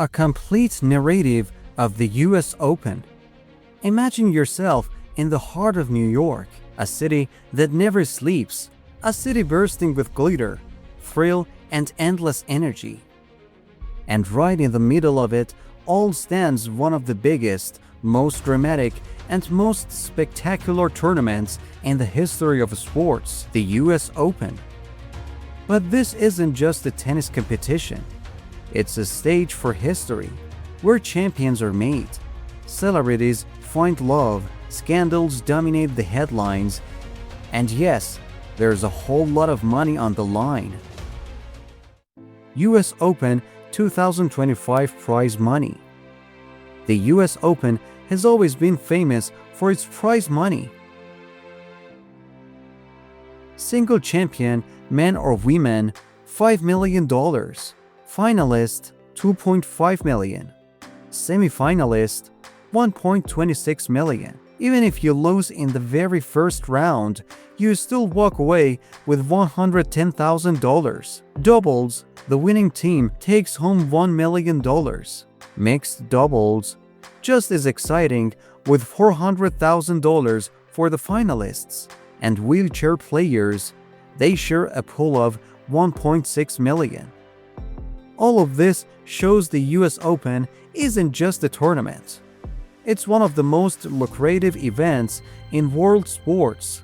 A complete narrative of the US Open. Imagine yourself in the heart of New York, a city that never sleeps, a city bursting with glitter, thrill, and endless energy. And right in the middle of it all stands one of the biggest, most dramatic, and most spectacular tournaments in the history of sports, the US Open. But this isn't just a tennis competition. It's a stage for history, where champions are made, celebrities find love, scandals dominate the headlines, and yes, there's a whole lot of money on the line. US Open 2025 prize money. The US Open has always been famous for its prize money. Single champion, men or women, $5 million. Finalist, $2.5 million. Semi-finalist, $1.26 million. Even if you lose in the very first round, you still walk away with $110,000. Doubles, the winning team takes home $1 million. Mixed doubles, just as exciting, with $400,000 for the finalists. And wheelchair players, they share a pool of $1.6 million. All of this shows the US Open isn't just a tournament. It's one of the most lucrative events in world sports.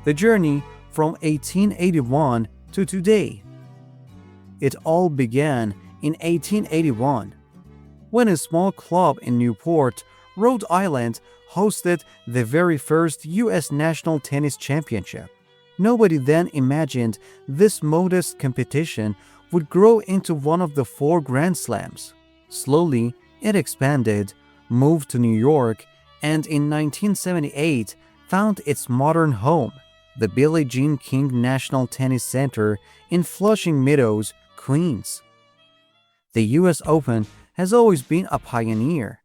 The journey from 1881 to today. It all began in 1881, when a small club in Newport, Rhode Island, hosted the very first US National Tennis Championship. Nobody then imagined this modest competition would grow into one of the 4 Grand Slams. Slowly, it expanded, moved to New York, and in 1978 found its modern home, the Billie Jean King National Tennis Center in Flushing Meadows, Queens. The US Open has always been a pioneer.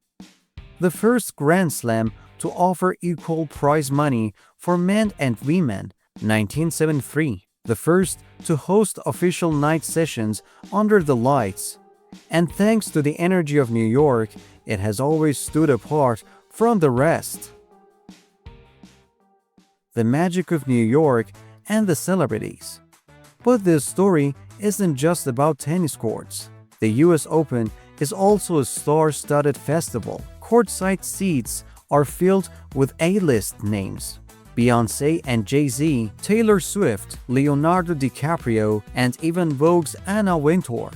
The first Grand Slam to offer equal prize money for men and women, 1973. The first to host official night sessions under the lights. And thanks to the energy of New York, it has always stood apart from the rest. The magic of New York and the celebrities. But this story isn't just about tennis courts. The US Open is also a star-studded festival. Courtside seats are filled with A-list names. Beyoncé and Jay-Z, Taylor Swift, Leonardo DiCaprio, and even Vogue's Anna Wintour.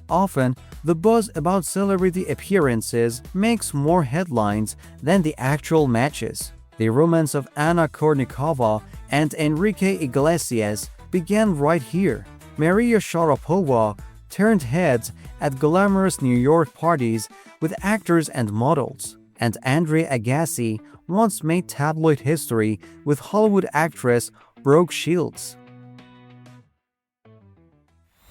Often, the buzz about celebrity appearances makes more headlines than the actual matches. The romance of Anna Kournikova and Enrique Iglesias began right here. Maria Sharapova turned heads at glamorous New York parties with actors and models. And Andre Agassi once made tabloid history with Hollywood actress Brooke Shields.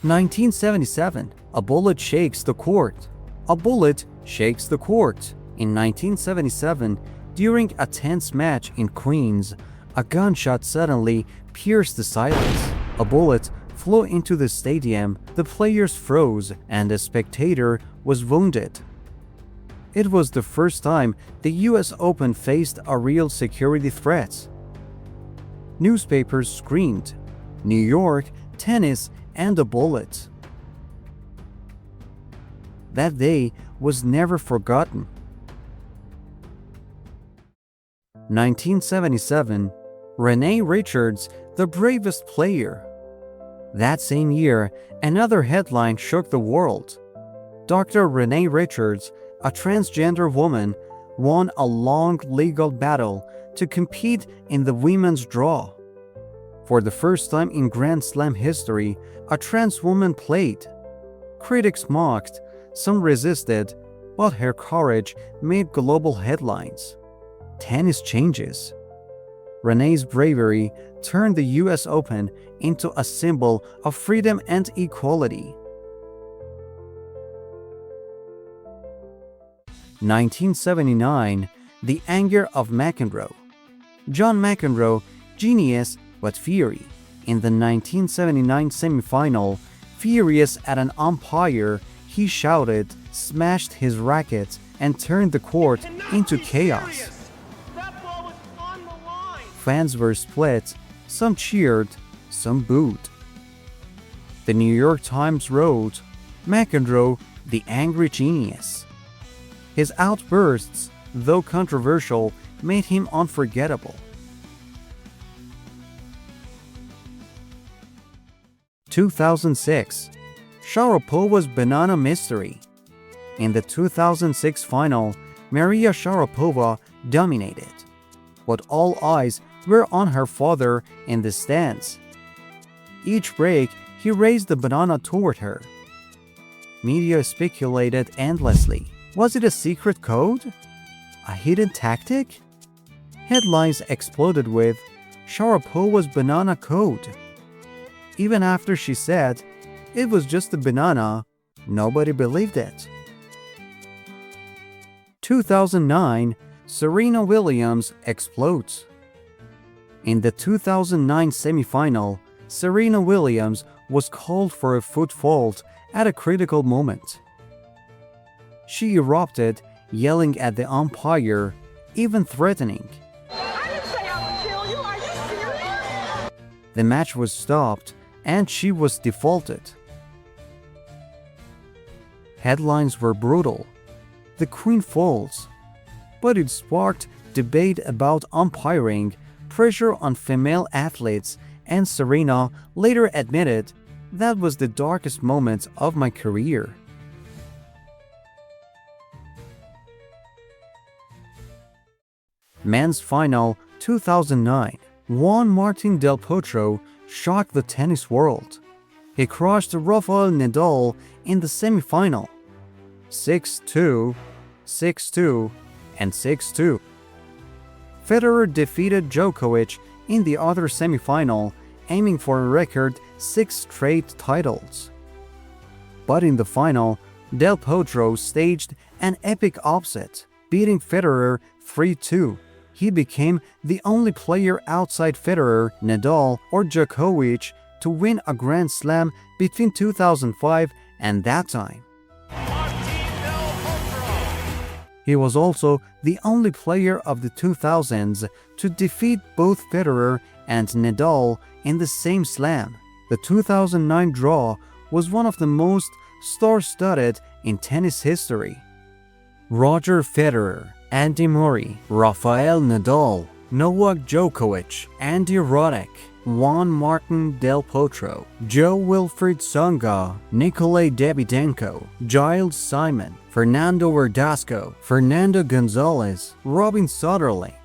1977, a bullet shakes the court. A bullet shakes the court. In 1977, during a tense match in Queens, a gunshot suddenly pierced the silence. A bullet flew into the stadium, the players froze, and a spectator was wounded. It was the first time the US Open faced a real security threat. Newspapers screamed, New York, tennis, and a bullet. That day was never forgotten. 1977, Renee Richards, the bravest player. That same year, another headline shook the world. Dr. Renee Richards, a transgender woman, won a long legal battle to compete in the women's draw. For the first time in Grand Slam history, a trans woman played. Critics mocked, some resisted, but her courage made global headlines. Tennis changes. Renee's bravery turned the US Open into a symbol of freedom and equality. 1979, the anger of McEnroe. John McEnroe, genius but fiery. In the 1979 semifinal, Furious at an umpire, he shouted, smashed his racket, and turned the court into chaos. That ball was on the line. Fans were split, some cheered, some booed. The New York Times wrote, McEnroe, the angry genius. His outbursts, though controversial, made him unforgettable. 2006, Sharapova's banana mystery. In the 2006 final, Maria Sharapova dominated, but all eyes were on her father in the stands. Each break, he raised the banana toward her. Media speculated endlessly. Was it a secret code? A hidden tactic? Headlines exploded with Sharapova's banana code. Even after she said it was just a banana, nobody believed it. 2009, Serena Williams explodes. In the 2009 semifinal, Serena Williams was called for a foot fault at a critical moment. She erupted, yelling at the umpire, even threatening. I didn't say I would kill you. Are you serious? The match was stopped and she was defaulted. Headlines were brutal. The Queen falls. But it sparked debate about umpiring, pressure on female athletes, and Serena later admitted, that was the darkest moment of my career. Men's Final 2009. Juan Martín del Potro shocked the tennis world. He crushed Rafael Nadal in the semifinal. 6-2, 6-2, and 6-2. Federer defeated Djokovic in the other semifinal, aiming for a record 6 straight titles. But in the final, Del Potro staged an epic upset, beating Federer 3-2. He became the only player outside Federer, Nadal, or Djokovic to win a Grand Slam between 2005 and that time. He was also the only player of the 2000s to defeat both Federer and Nadal in the same slam. The 2009 draw was one of the most star-studded in tennis history. Roger Federer, Andy Murray, Rafael Nadal, Novak Djokovic, Andy Roddick, Juan Martín del Potro, Jo-Wilfried Tsonga, Nikolay Davydenko, Giles Simon, Fernando Verdasco, Fernando Gonzalez, Robin Soderling,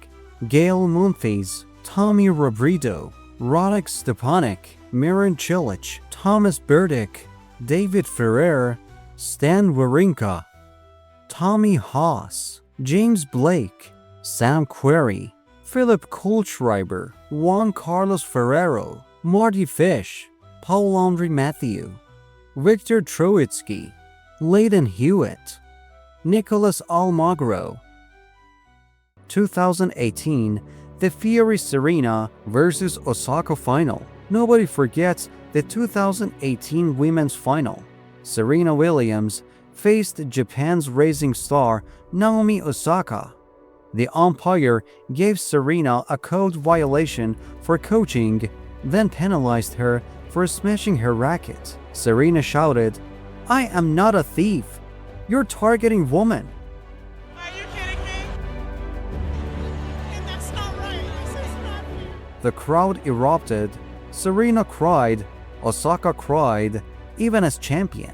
Gail Monfils, Tommy Robredo, Radek Stepanek, Miran Cilic, Thomas Berdych, David Ferrer, Stan Wawrinka, Tommy Haas, James Blake, Sam Querrey, Philip Kohlschreiber, Juan Carlos Ferrero, Marty Fish, Paul-Andre Mathieu, Victor Troitsky, Leighton Hewitt, Nicholas Almagro. 2018, the Fury-Serena vs. Osaka final. Nobody forgets the 2018 women's final. Serena Williams faced Japan's rising star Naomi Osaka. The umpire gave Serena a code violation for coaching, then penalized her for smashing her racket. Serena shouted, "I am not a thief. You're targeting women." Are you kidding me? And that's not right. This is not fair. The crowd erupted. Serena cried. Osaka cried, even as champion.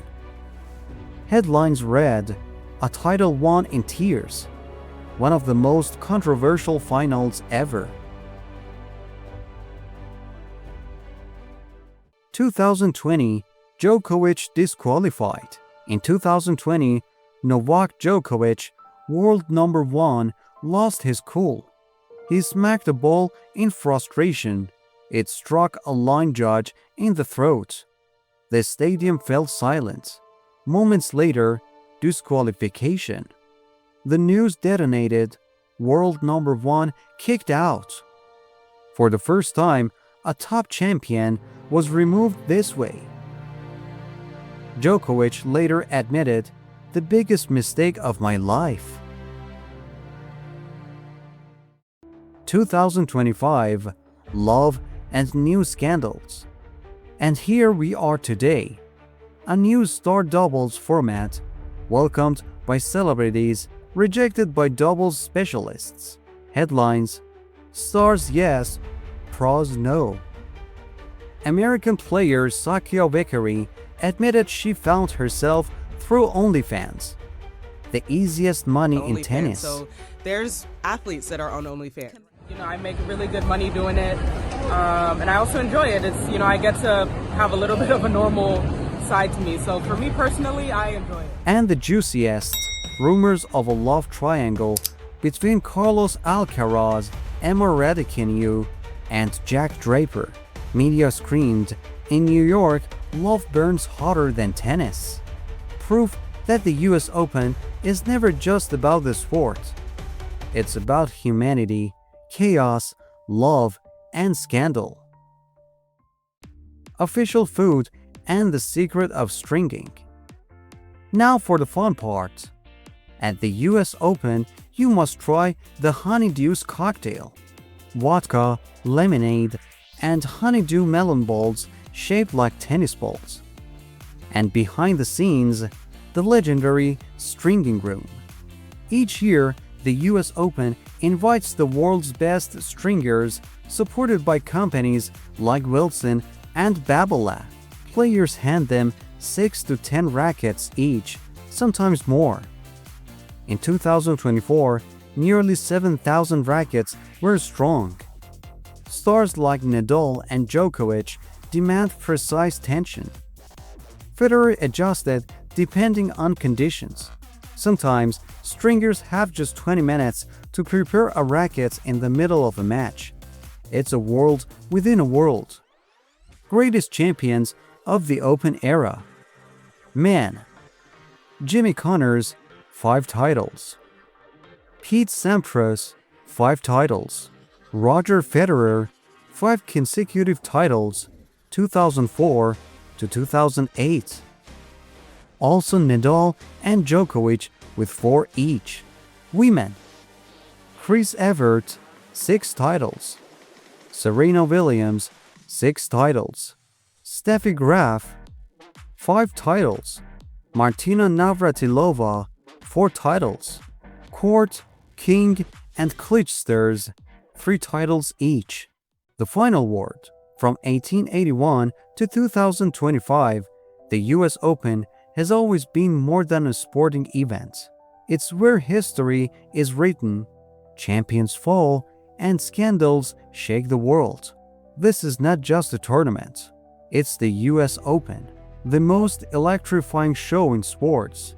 Headlines read, "A title won in tears." One of the most controversial finals ever. 2020, Djokovic disqualified. In 2020, Novak Djokovic, world number 1, lost his cool. He smacked the ball in frustration. It struck a line judge in the throat. The stadium fell silent. Moments later, disqualification. The news detonated. World number 1 kicked out. For the first time, a top champion was removed this way. Djokovic later admitted, "The biggest mistake of my life." 2025 Love and New Scandals. And here we are today. A new star doubles format, welcomed by celebrities, rejected by doubles specialists. Headlines: Stars yes, pros no. American player Sakio Vickery admitted she found herself through OnlyFans, the easiest money in tennis. So there's athletes that are on OnlyFans. I make really good money doing it, and I also enjoy it. It's, I get to have a little bit of a normal side to me. So for me personally, I enjoy it. And the juiciest, rumors of a love triangle between Carlos Alcaraz, Emma Raducanu, and Jack Draper. Media screamed, "In New York, love burns hotter than tennis." Proof that the US Open is never just about the sport. It's about humanity, chaos, love, and scandal. Official food and the secret of stringing. Now for the fun part. At the US Open, you must try the honeydew cocktail. Vodka, lemonade, and honeydew melon balls shaped like tennis balls. And behind the scenes, the legendary stringing room. Each year, the US Open invites the world's best stringers, supported by companies like Wilson and Babolat. Players hand them 6 to 10 rackets each, sometimes more. In 2024, nearly 7,000 rackets were strung. Stars like Nadal and Djokovic demand precise tension. Federer adjusted depending on conditions. Sometimes, stringers have just 20 minutes to prepare a racket in the middle of a match. It's a world within a world. Greatest champions of the Open era. Men: Jimmy Connors, 5 titles. Pete Sampras, 5 titles. Roger Federer, 5 consecutive titles, 2004 to 2008. Also Nadal and Djokovic with 4 each. Women: Chris Evert, 6 titles. Serena Williams, 6 titles. Steffi Graf, 5 titles. Martina Navratilova, 4 titles. Court, King, and Clijsters, 3 titles each. The final word. From 1881 to 2025, the US Open has always been more than a sporting event. It's where history is written, champions fall, and scandals shake the world. This is not just a tournament. It's the US Open, the most electrifying show in sports.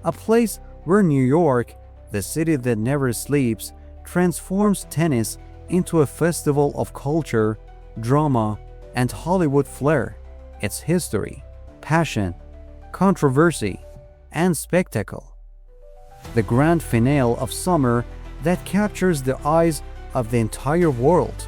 A place where New York, the city that never sleeps, transforms tennis into a festival of culture, drama, and Hollywood flair. It's history, passion, controversy, and spectacle. The grand finale of summer that captures the eyes of the entire world.